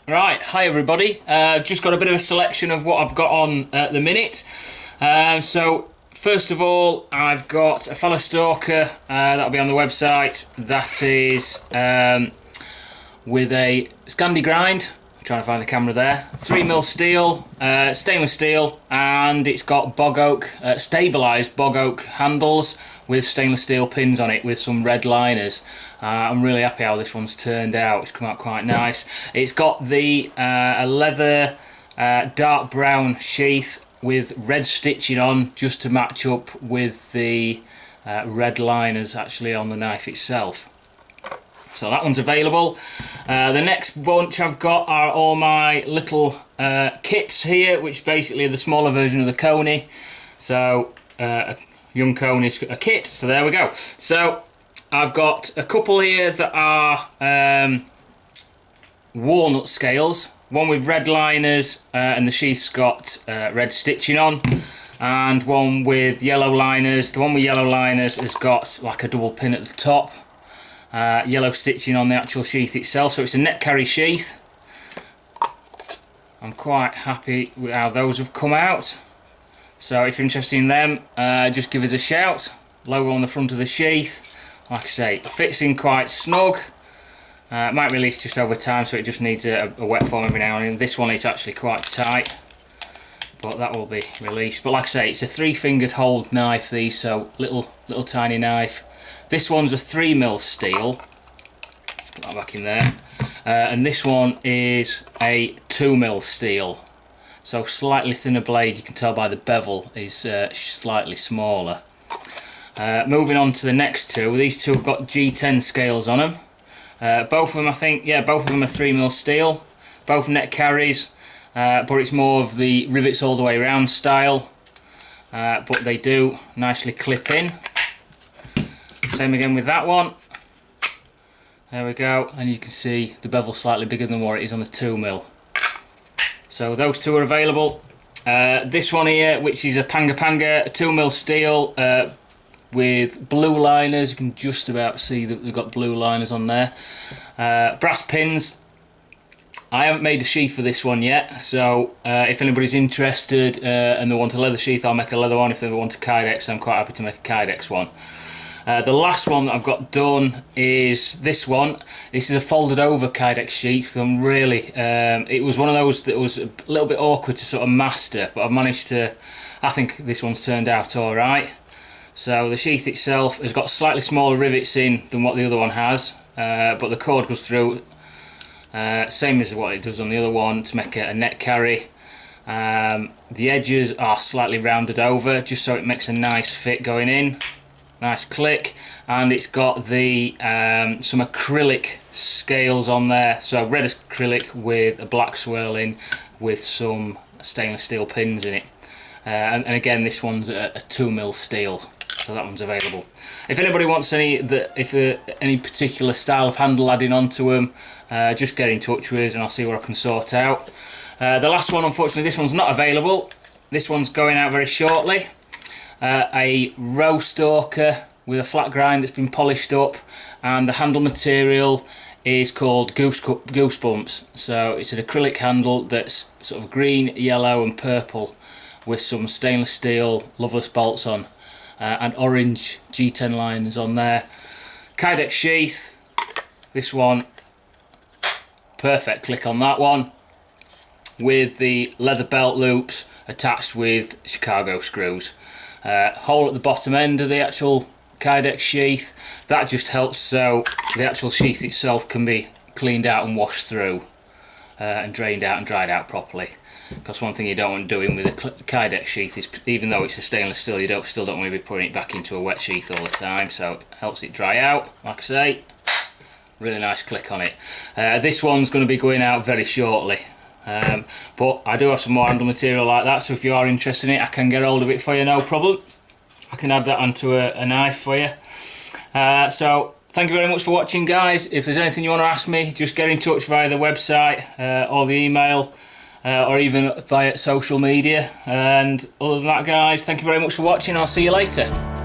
Right, hi everybody. Just got a bit of a selection of what I've got on at the minute. So first of all, I've got a Fallow stalker that'll be on the website. That is with a Scandi grind. I'm trying to find the camera there. 3mm steel, stainless steel, and it's got bog oak, stabilised bog oak handles with stainless steel pins on it with some red liners. I'm really happy how this one's turned out. It's come out quite nice. It's got the a leather dark brown sheath with red stitching on just to match up with the red liners actually on the knife itself. So that one's available. The next bunch I've got are all my little kits here, which basically are the smaller version of the Coney. So young Coney's a kit, so there we go. So I've got a couple here that are walnut scales, one with red liners and the sheath's got red stitching on, and one with yellow liners. The one with yellow liners has got like a double pin at the top, yellow stitching on the actual sheath itself, so it's a net carry sheath. I'm quite happy with how those have come out. So if you're interested in them, just give us a shout. Logo on the front of the sheath. Like I say, it fits in quite snug. It might release just over time, so it just needs a wet form every now and then. This one is actually quite tight, but that will be released. But like I say, it's a 3-fingered hold knife, these, so little tiny knife. This one's a 3mm steel. Put that back in there. And this one is a 2mm steel. So slightly thinner blade, you can tell by the bevel is slightly smaller. Moving on to the next two, these two have got G10 scales on them. Both of them, I think, yeah, both of them are 3mm steel. Both net carries, but it's more of the rivets all the way around style. But they do nicely clip in. Same again with that one. There we go, and you can see the bevel slightly bigger than what it is on the 2mm. So those two are available. This one here, which is a Panga, a 2mm steel with blue liners. You can just about see that they've got blue liners on there. Brass pins. I haven't made a sheath for this one yet, so if anybody's interested and they want a leather sheath, I'll make a leather one. If they want a Kydex, I'm quite happy to make a Kydex one. The last one that I've got done is this one. This is a folded over Kydex sheath, so I'm really, it was one of those that was a little bit awkward to sort of master, but I've managed to, I think this one's turned out alright. So the sheath itself has got slightly smaller rivets in than what the other one has, but the cord goes through, same as what it does on the other one to make a net carry. The edges are slightly rounded over, just so it makes a nice fit going in. Nice click, and it's got the some acrylic scales on there, so red acrylic with a black swirling with some stainless steel pins in it, and again this one's a 2mm steel, so that one's available. If anybody wants any particular style of handle adding onto them, just get in touch with us and I'll see what I can sort out. The last one, unfortunately, this one's not available. This one's going out very shortly. A row stalker with a flat grind that's been polished up, and the handle material is called Goosebumps. So it's an acrylic handle that's sort of green, yellow and purple with some stainless steel loveless bolts on, and orange G10 liners on there. Kydex sheath, this one, perfect click on that one, with the leather belt loops attached with Chicago screws. Hole at the bottom end of the actual Kydex sheath. That just helps so the actual sheath itself can be cleaned out and washed through and drained out and dried out properly. Because one thing you don't want doing with a Kydex sheath is, even though it's a stainless steel, you still don't want to be putting it back into a wet sheath all the time, so it helps it dry out. Like I say, really nice click on it. This one's going to be going out very shortly. But I do have some more handle material like that, so if you are interested in it, I can get hold of it for you, no problem. I can add that onto a knife for you. So thank you very much for watching, guys. If there's anything you want to ask me, just get in touch via the website or the email, or even via social media. And other than that, guys, thank you very much for watching. I'll see you later.